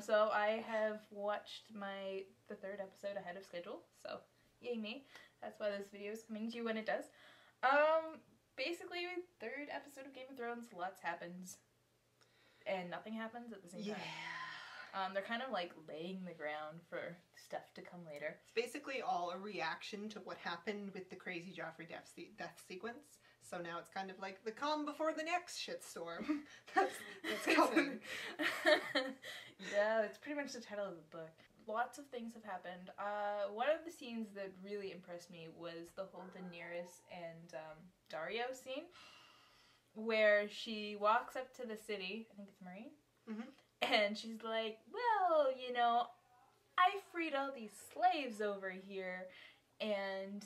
So I have watched the third episode ahead of schedule, so yay me. That's why this video is coming to you when it does. Basically, third episode of Game of Thrones, lots happens, and nothing happens at the same time. They're kind of like laying the ground for stuff to come later. It's basically all a reaction to what happened with the crazy Joffrey death sequence. So now it's kind of like the calm before the next shitstorm. that's coming. Yeah, it's pretty much the title of the book. Lots of things have happened. One of the scenes that really impressed me was the whole Daenerys and Dario scene, where she walks up to the city, I think it's Marine, and she's like, well, you know, I freed all these slaves over here, and,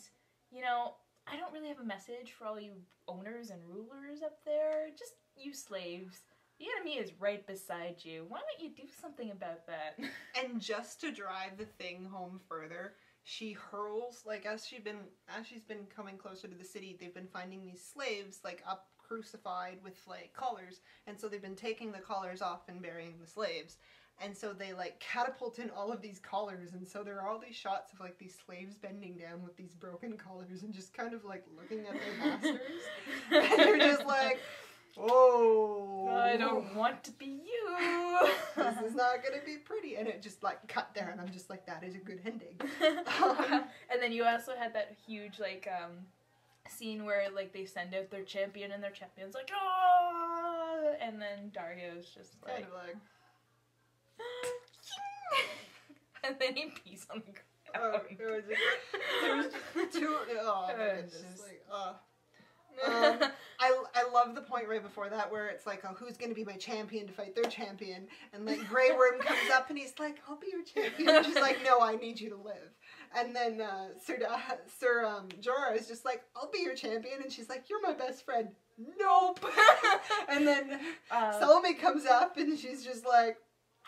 you know, I don't really have a message for all you owners and rulers up there. Just you slaves. The enemy is right beside you. Why don't you do something about that? And just to drive the thing home further, she hurls, like, as she's been coming closer to the city, they've been finding these slaves, like, up crucified with, like, collars. And so they've been taking the collars off and burying the slaves. And so they, like, catapult in all of these collars, and so there are all these shots of, like, these slaves bending down with these broken collars and just kind of, like, looking at their masters. And you're just like, oh, I don't want to be you. This is not going to be pretty. And it just, like, cut there, and I'm just like, that is a good ending. And then you also had that huge, like, scene where, like, they send out their champion, and their champion's like, oh! And then Dario's just like... kind of like... and then he pees on the ground. There was just two... Oh, my goodness. I love the point right before that where it's like, oh, who's going to be my champion to fight their champion? And, like, Grey Worm comes up and he's like, I'll be your champion. And she's like, no, I need you to live. And then Sir Jorah is just like, I'll be your champion. And she's like, you're my best friend. Nope. And then Salome comes up and she's just like,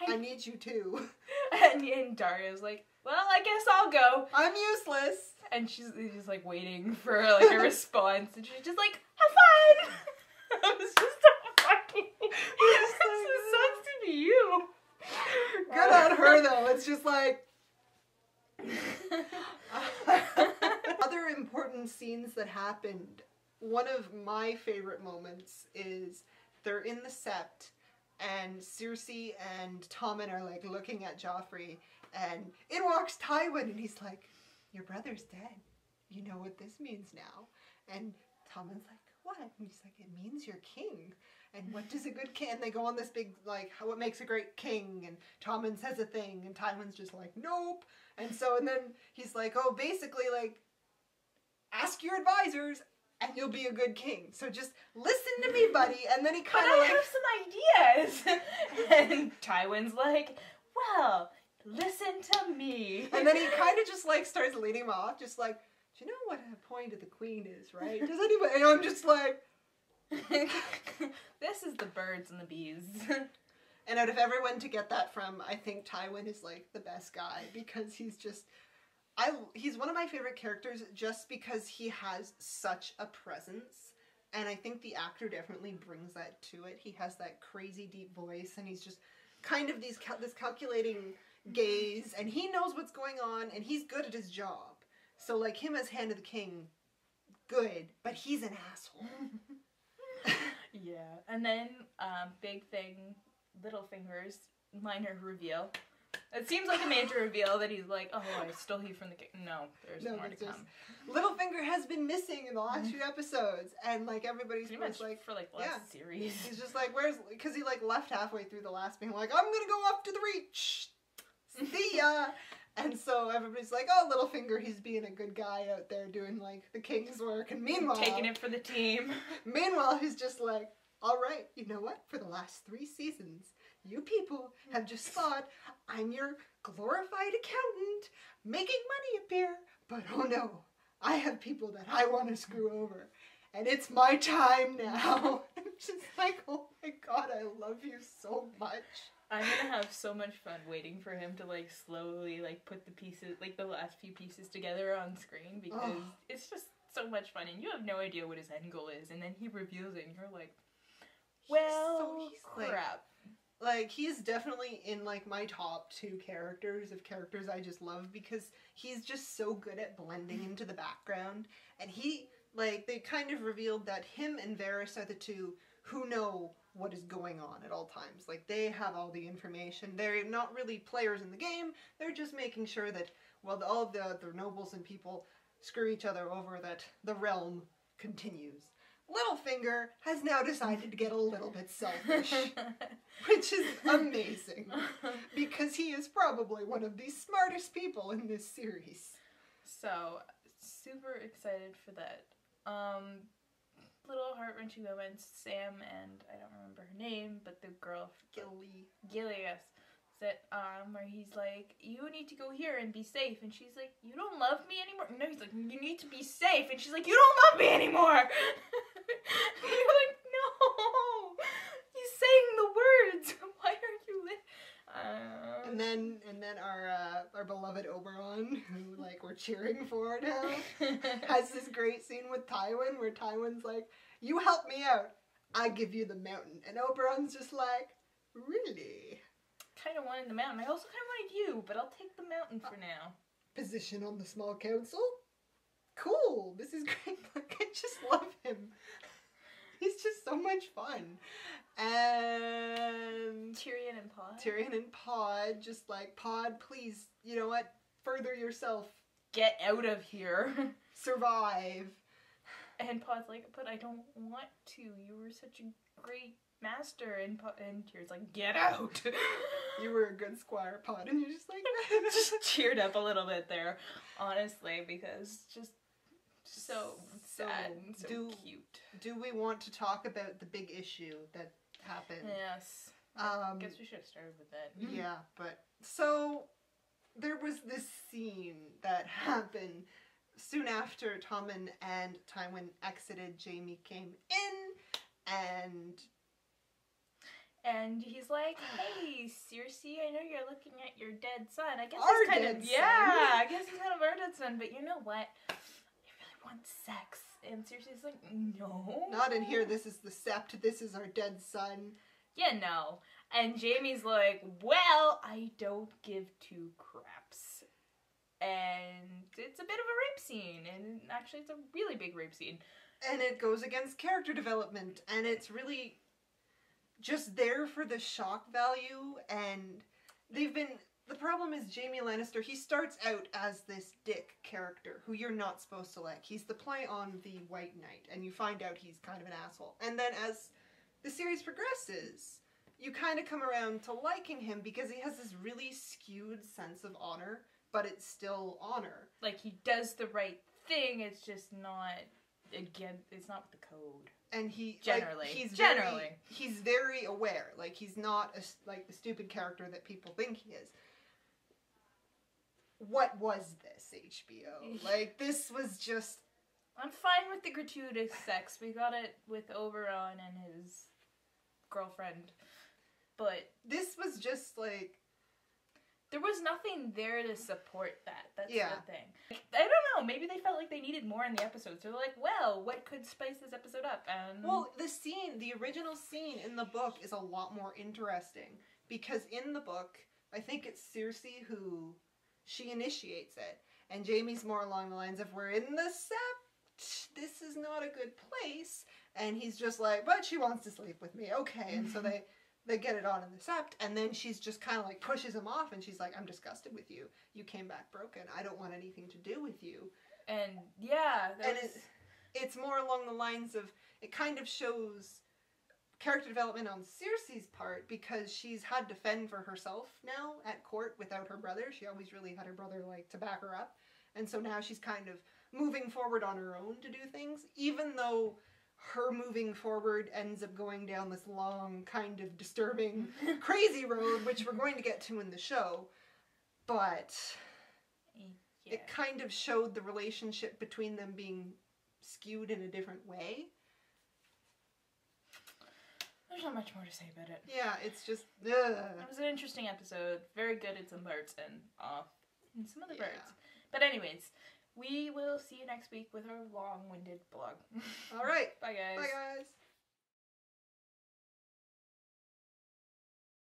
I need you too. And Dario's like, well, I guess I'll go. I'm useless. And she's like waiting for like a response, and she's just like, have fun. It was just so funny. It sucks to be you. Good on her though. It's just like other important scenes that happened. One of my favorite moments is they're in the Sept, and Cersei and Tommen are like looking at Joffrey, and in walks Tywin, and he's like, your brother's dead. You know what this means now. And Tommen's like, what? And he's like, it means you're king. And what does a good king? And they go on this big, like, what makes a great king? And Tommen says a thing, and Tywin's just like, nope. And so, and then he's like, oh, basically, like, ask your advisors, and you'll be a good king. So just listen to me, buddy. And then he kind of like... I have some ideas. And Tywin's like, well... listen to me. And then he kind of just like starts leading him off, just like, do you know what a point of the queen is, right? Does anybody? And I'm just like, this is the birds and the bees. And out of everyone to get that from, I think Tywin is like the best guy because he's just, he's one of my favorite characters just because he has such a presence. And I think the actor definitely brings that to it. He has that crazy deep voice, and he's just kind of this calculating gaze, and he knows what's going on, and he's good at his job. So, like, him as Hand of the King, good, but he's an asshole. Yeah, and then, big thing, Littlefinger's minor reveal. It seems like a major reveal that he's like, oh, I stole you from the king. No, there's more to come. Littlefinger has been missing in the last few episodes, and, like, everybody's pretty much like, for, like, last series. He's just like, because he, like, left halfway through the last being like, I'm gonna go off to the Reach. See ya! And so everybody's like, oh, Littlefinger, he's being a good guy out there doing, like, the king's work. And meanwhile... taking it for the team. Meanwhile, he's just like, all right, you know what? For the last 3 seasons, you people have just thought I'm your glorified accountant making money appear. But oh no, I have people that I want to screw over. And it's my time now. I'm just like, oh my god, I love you so much. I'm gonna have so much fun waiting for him to, like, slowly, like, put the pieces, like, the last few pieces together on screen, because it's just so much fun, and you have no idea what his end goal is, and then he reveals it, and you're like, well, crap. Like, he is definitely in, like, my top 2 characters of characters I just love, because he's just so good at blending into the background. And he, like, they kind of revealed that him and Varys are the 2 who know what is going on at all times. Like, they have all the information. They're not really players in the game. They're just making sure that, well, all of the nobles and people screw each other over, that the realm continues. Littlefinger has now decided to get a little bit selfish, which is amazing, because he is probably one of the smartest people in this series. So, super excited for that. Little heart-wrenching moments. Sam and, I don't remember her name, but the girl... Gilly, yes. Where he's like, you need to go here and be safe. And she's like, you don't love me anymore? No, he's like, you need to be safe. And she's like, you don't love me anymore! And you're like, no! He's saying the words! Why aren't you And then our beloved Oberon, who, like, we're cheering for now, has this great scene with Tywin, where Tywin's like, you help me out, I give you the mountain. And Oberon's just like, really? Kind of wanted the mountain. I also kind of wanted you, but I'll take the mountain for now. Position on the small council? Cool, this is great. Like, I just love him. He's just so much fun. And Tyrion and Pod. Tyrion and Pod, just like, Pod, please, you know what? Further yourself. Get out of here. Survive. And Pod's like, but I don't want to. You were such a great master. And Tyrion's like, get out. You were a good squire, Pod. And you're just like... just cheered up a little bit there, honestly, because just so sad and so cute. Do we want to talk about the big issue that happened? Yes. I guess we should have started with that. Yeah, but... So, there was this scene that happened soon after Tommen and Tywin exited. Jaimie came in, and he's like, hey, Cersei, I know you're looking at your dead son. I guess our he's kind dead of... son. Yeah, I guess he's kind of our dead son, but you know what? I really want sex. And Cersei's like, no. Not in here, this is the Sept, this is our dead son. Yeah, no. And Jaimie's like, well, I don't give 2 craps. And it's a bit of a rape scene, and actually it's a really big rape scene. And it goes against character development, and it's really just there for the shock value, and they've been... The problem is Jaimie Lannister, he starts out as this dick character who you're not supposed to like. He's the play on the White Knight, and you find out he's kind of an asshole. And then as the series progresses, you kind of come around to liking him because he has this really skewed sense of honor, but it's still honor. Like, he does the right thing, it's just not... Again, it's not the code. And he generally, like, he's very aware. Like, he's not like the stupid character that people think he is. What was this, HBO? Like, this was just... I'm fine with the gratuitous sex. We got it with Oberon and his girlfriend, but this was just like... There was nothing there to support that. That's the thing. I don't know. Maybe they felt like they needed more in the episodes. They're like, well, what could spice this episode up? And well, the original scene in the book is a lot more interesting. Because in the book, I think it's Cersei who... She initiates it. And Jaimie's more along the lines of, we're in the Sept. This is not a good place. And he's just like, but she wants to sleep with me. Okay. And so they get it on in the Sept, and then she's just kind of like pushes him off, and she's like, I'm disgusted with you. You came back broken. I don't want anything to do with you. And yeah, it's more along the lines of, it kind of shows character development on Cersei's part, because she's had to fend for herself now at court without her brother. She always really had her brother like to back her up, and so now she's kind of moving forward on her own to do things, even though her moving forward ends up going down this long, kind of disturbing, crazy road, which we're going to get to in the show. But it kind of showed the relationship between them being skewed in a different way. There's not much more to say about it. Yeah, it's just... It was an interesting episode. Very good at some parts and off in some other parts. But anyways... We will see you next week with our long-winded blog. All right. Bye, guys. Bye, guys.